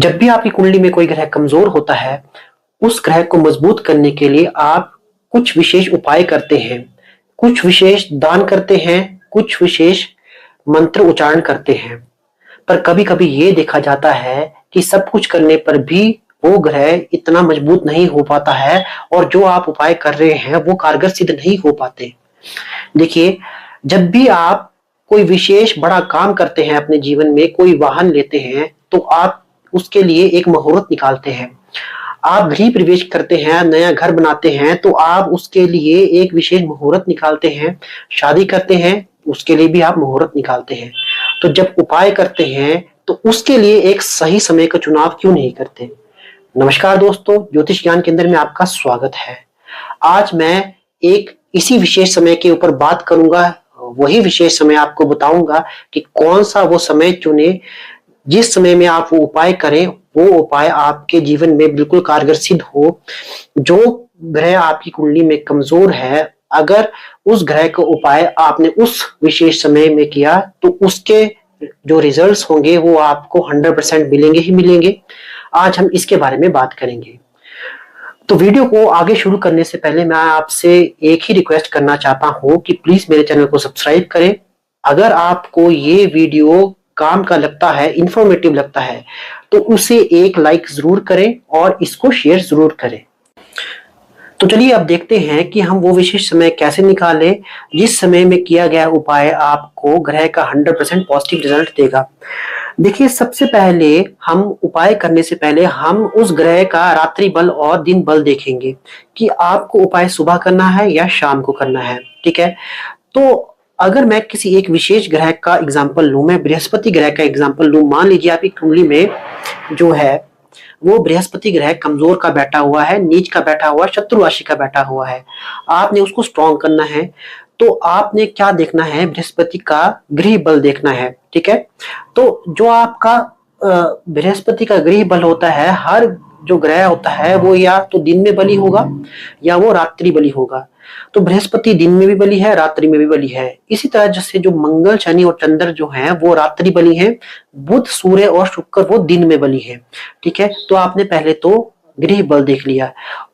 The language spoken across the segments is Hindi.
जब भी आपकी कुंडली में कोई ग्रह कमजोर होता है, उस ग्रह को मजबूत करने के लिए आप कुछ विशेष उपाय करते हैं, कुछ विशेष दान करते हैं, कुछ विशेष मंत्र उच्चारण करते हैं। पर कभी-कभी ये देखा जाता है कि सब कुछ करने पर भी वो ग्रह इतना मजबूत नहीं हो पाता है और जो आप उपाय कर रहे हैं वो कारगर सिद्ध नहीं हो पाते। देखिए, जब भी आप कोई विशेष बड़ा काम करते हैं अपने जीवन में, कोई वाहन लेते हैं, तो आप उसके लिए एक मुहूर्त निकालते हैं। आप गृह प्रवेश करते हैं, नया घर बनाते हैं, तो आप उसके लिए एक विशेष मुहूर्त निकालते हैं। शादी करते हैं, उसके लिए भी आप मुहूर्त निकालते हैं। तो जब उपाय करते हैं, तो उसके लिए एक सही समय का चुनाव क्यों नहीं करते? नमस्कार दोस्तों, ज्योतिष ज्ञान केंद्र में आपका स्वागत है। आज मैं एक इसी विशेष समय के ऊपर बात करूंगा। वही विशेष समय आपको बताऊंगा कि कौन सा वो समय चुने जिस समय में आप वो उपाय करें, वो उपाय आपके जीवन में बिल्कुल कारगर सिद्ध हो। जो ग्रह आपकी कुंडली में कमजोर है, अगर उस ग्रह का उपाय आपने उस विशेष समय में किया, तो उसके जो रिजल्ट्स होंगे वो आपको 100% मिलेंगे ही मिलेंगे। आज हम इसके बारे में बात करेंगे। तो वीडियो को आगे शुरू करने से पहले मैं आपसे एक ही रिक्वेस्ट करना चाहता हूं कि प्लीज मेरे चैनल को सब्सक्राइब करें। अगर आपको ये वीडियो काम का लगता है, इंफॉर्मेटिव लगता है, तो उसे एक लाइक जरूर करें और इसको शेयर जरूर करें। तो चलिए अब देखते हैं कि हम वो विशेष समय कैसे निकालें जिस समय में किया गया उपाय आपको ग्रह का 100% पॉजिटिव रिजल्ट देगा। देखिए, सबसे पहले हम उपाय करने से पहले हम उस ग्रह का रात्रि बल और दिन बल देखेंगे कि आपको उपाय सुबह करना है या शाम को करना है। ठीक है, तो अगर मैं किसी एक विशेष ग्रह का एग्जांपल लूं, मैं बृहस्पति ग्रह का एग्जांपल लूं। मान लीजिए आपकी कुंडली में जो है वो बृहस्पति ग्रह कमजोर का बैठा हुआ है, नीच का बैठा हुआ है, शत्रु राशि का बैठा हुआ है। आपने उसको स्ट्रॉन्ग करना है, तो आपने क्या देखना है? बृहस्पति का गृह बल देखना है। ठीक है, तो जो आपका बृहस्पति का गृह बल होता है, हर जो ग्रह होता है वो या तो दिन में बली होगा या वो रात्रि बली होगा। तो बृहस्पति दिन में भी बली है, रात्रि में भी बली है। इसी तरह जैसे जो मंगल, शनि और चंद्र जो हैं वो रात्रि बली हैं, बुध, सूर्य और शुक्र वो दिन में बली है। ठीक है, तो आपने पहले तो गृह बल देख लिया।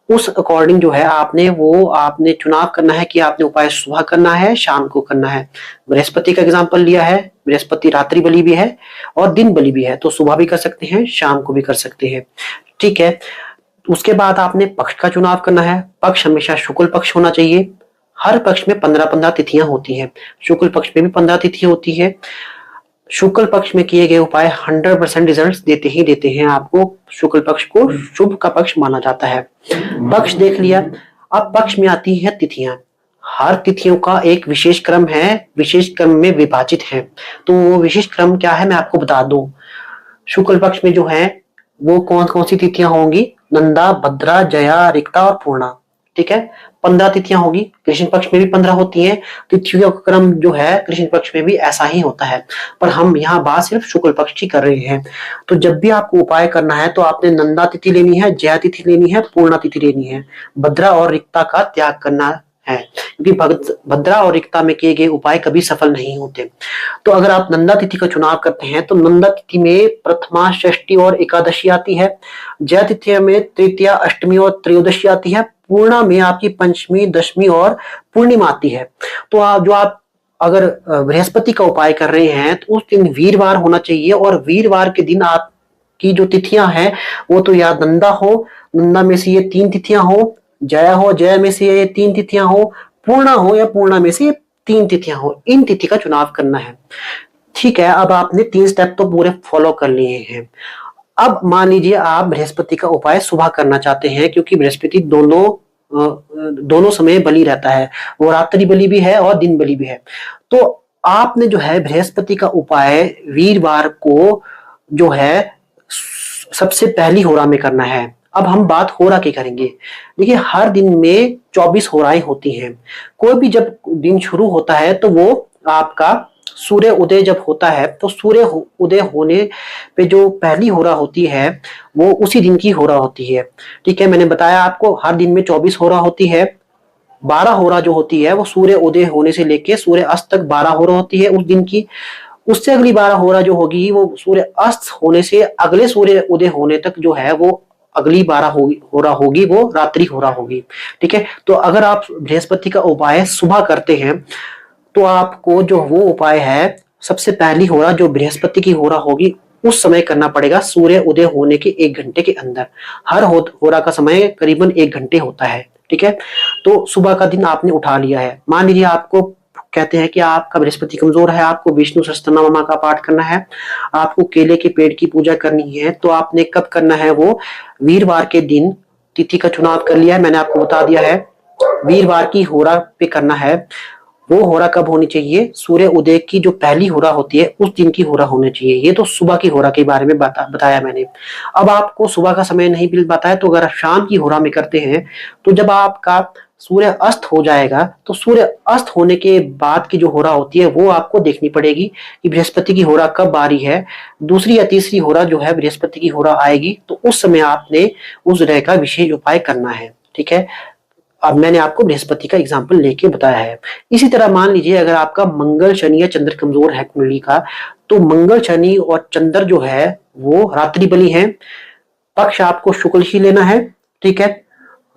उस अकॉर्डिंग जो है आपने चुनाव करना है कि आपने उपाय सुबह करना है, शाम को करना है। बृहस्पति का एग्जाम्पल लिया है, बृहस्पति रात्रि बली भी है और दिन बली भी है, तो सुबह भी कर सकते हैं, शाम को भी कर सकते हैं। ठीक है, उसके बाद आपने पक्ष का चुनाव करना है। पक्ष हमेशा शुक्ल पक्ष होना चाहिए। हर पक्ष में 15-15 तिथियां होती हैं, शुक्ल पक्ष में भी 15 तिथियां होती है। शुक्ल पक्ष में किए गए उपाय 100% रिजल्ट देते ही देते हैं आपको। शुक्ल पक्ष को शुभ का पक्ष माना जाता है। पक्ष देख लिया, अब पक्ष में आती है तिथियां। हर तिथियों का एक विशेष क्रम है, विशेष क्रम में विभाजित है। तो वो विशेष क्रम क्या है मैं आपको बता दूं। शुक्ल पक्ष में जो है वो कौन कौन सी तिथियां होंगी? नंदा, भद्रा, जया, रिक्ता और पूर्णा। ठीक है, 15 तिथियां होगी। कृष्ण पक्ष में भी 15 होती हैं। तिथियों का क्रम जो है कृष्ण पक्ष में भी ऐसा ही होता है, पर हम यहाँ बात सिर्फ शुक्ल पक्ष की कर रहे हैं। तो जब भी आपको उपाय करना है तो आपने नंदा तिथि लेनी है, जया तिथि लेनी है, पूर्णा तिथि लेनी है। भद्रा और रिक्ता का त्याग करना है, क्योंकि भद्रा और रिक्ता में किए गए उपाय कभी सफल नहीं होते। तो अगर आप नंदा तिथि का चुनाव करते हैं तो नंदा तिथि में प्रथमा, षष्ठी और एकादशी आती है। जया तिथि में तृतीया, अष्टमी और त्रयोदशी आती है। पूर्णा में आपकी पंचमी, दशमी और पूर्णिमा आती है। तो आप अगर बृहस्पति का उपाय कर रहे हैं तो उस दिन वीरवार होना चाहिए, और वीरवार के दिन आपकी जो तिथियां हैं वो तो या नंदा हो, नंदा में से ये 3 तिथियां हो, जया हो, जया में से ये 3 तिथियां हो, पूर्णा हो या पूर्णा में से ये 3 तिथियां हो। इन तिथि का चुनाव करना है। ठीक है, अब आपने 3 स्टेप तो पूरे फॉलो कर लिए हैं। अब मान लीजिए आप बृहस्पति का उपाय सुबह करना चाहते हैं, क्योंकि बृहस्पति दोनों समय बली रहता है, वो रात्रि बली भी है और दिन बली भी है। तो आपने जो है बृहस्पति का उपाय वीरवार को जो है सबसे पहली होरा में करना है। अब हम बात होरा की करेंगे। देखिए, हर दिन में 24 होराएं होती हैं। कोई भी जब दिन शुरू होता है तो वो आपका सूर्य उदय जब होता है, तो सूर्य उदय होने पे जो पहली होरा होती है वो उसी दिन की होरा होती है। ठीक है, मैंने बताया आपको हर दिन में 24 होरा होती है। 12 होरा जो होती है वो सूर्य उदय होने से लेके सूर्य अस्त तक 12 होरा होती है उस दिन की। उससे अगली 12 होरा जो होगी वो सूर्य अस्त होने से अगले सूर्य उदय होने तक जो है वो अगली 12 होरा होगी वो रात्रि होरा होगी। ठीक है, तो अगर आप बृहस्पति का उपाय सुबह करते हैं तो आपको जो वो उपाय है सबसे पहली होरा जो बृहस्पति की होरा होगी उस समय करना पड़ेगा, सूर्य उदय होने के 1 घंटे के अंदर। हर होरा का समय करीबन 1 घंटे होता है। ठीक है, तो सुबह का दिन आपने उठा लिया है, मान लीजिए आपको कहते हैं कि आपका बृहस्पति कमजोर है, आपको विष्णु सहस्त्रनाम का पाठ करना है, आपको केले के पेड़ की पूजा करनी है, तो आपने कब करना है, वो वीरवार के दिन तिथि का चुनाव कर लिया है, मैंने आपको बता दिया है वीरवार की होरा पे करना है। वो होरा कब होनी चाहिए, सूर्य उदय की जो पहली होरा होती है उस दिन की होरा होनी चाहिए। ये तो सुबह की होरा के बारे में बताया मैंने। अब आपको सुबह का समय नहीं मिल पाता है तो अगर आप शाम की होरा में करते हैं तो जब आपका सूर्य अस्त हो जाएगा तो सूर्य अस्त होने के बाद की जो होरा होती है वो आपको देखनी पड़ेगी कि बृहस्पति की होरा कब आ रही है। दूसरी या तीसरी होरा जो है बृहस्पति की होरा आएगी तो उस समय आपने उस ग्रह का विशेष उपाय करना है। ठीक है, अब मैंने आपको बृहस्पति का एग्जाम्पल लेके बताया है। इसी तरह मान लीजिए अगर आपका मंगल शनि या चंद्र कमजोर है कुंडली का, तो मंगल शनि और चंद्र जो है वो रात्रि बलि है, पक्ष आपको शुक्ल ही लेना है। ठीक है,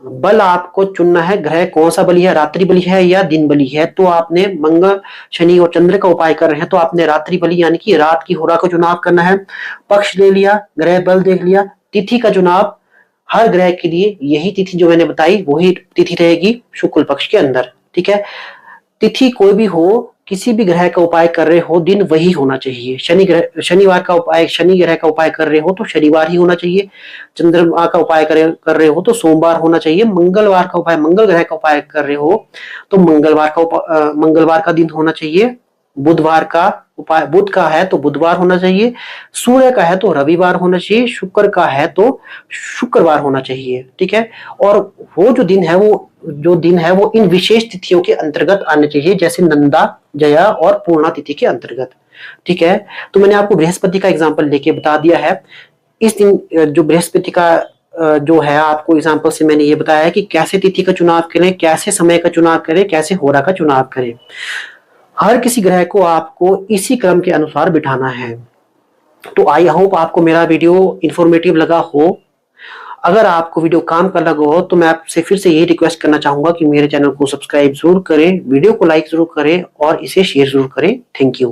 बल आपको चुनना है, ग्रह कौन सा बलि है, रात्रि बलि है या दिन बलि है। तो आपने मंगल शनि और चंद्र का उपाय कर रहे हैं तो आपने रात्रि बलि यानी कि रात की होरा का चुनाव करना है। पक्ष ले लिया, ग्रह बल देख लिया, तिथि का चुनाव हर ग्रह के लिए यही तिथि जो मैंने बताई वही तिथि रहेगी शुक्ल पक्ष के अंदर। ठीक है, तिथि कोई भी हो, किसी भी ग्रह का उपाय कर रहे हो दिन वही होना चाहिए। शनिवार का उपाय शनि ग्रह का उपाय कर रहे हो तो शनिवार ही होना चाहिए, चंद्रमा का उपाय कर रहे हो तो सोमवार होना चाहिए, मंगलवार का उपाय मंगल ग्रह का उपाय कर रहे हो तो मंगलवार का दिन होना चाहिए, बुधवार का उपाय बुध का है तो बुधवार होना चाहिए, सूर्य का है तो रविवार होना चाहिए, शुक्र का है तो शुक्रवार होना चाहिए। ठीक है, और वो जो दिन है वो इन विशेष तिथियों के अंतर्गत आने चाहिए, जैसे नंदा, जया और पूर्णा तिथि के अंतर्गत। ठीक है, तो मैंने आपको बृहस्पति का एग्जाम्पल लेके बता दिया है। इस दिन जो बृहस्पति का जो है आपको एग्जाम्पल से मैंने ये बताया है कि कैसे तिथि का चुनाव करें, कैसे समय का चुनाव करें, कैसे होरा का चुनाव करें। हर किसी ग्रह को आपको इसी क्रम के अनुसार बिठाना है। तो आई होप आपको मेरा वीडियो इंफॉर्मेटिव लगा हो। अगर आपको वीडियो काम का लगा हो तो मैं आपसे फिर से यही रिक्वेस्ट करना चाहूंगा कि मेरे चैनल को सब्सक्राइब जरूर करें, वीडियो को लाइक जरूर करें और इसे शेयर जरूर करें। Thank you.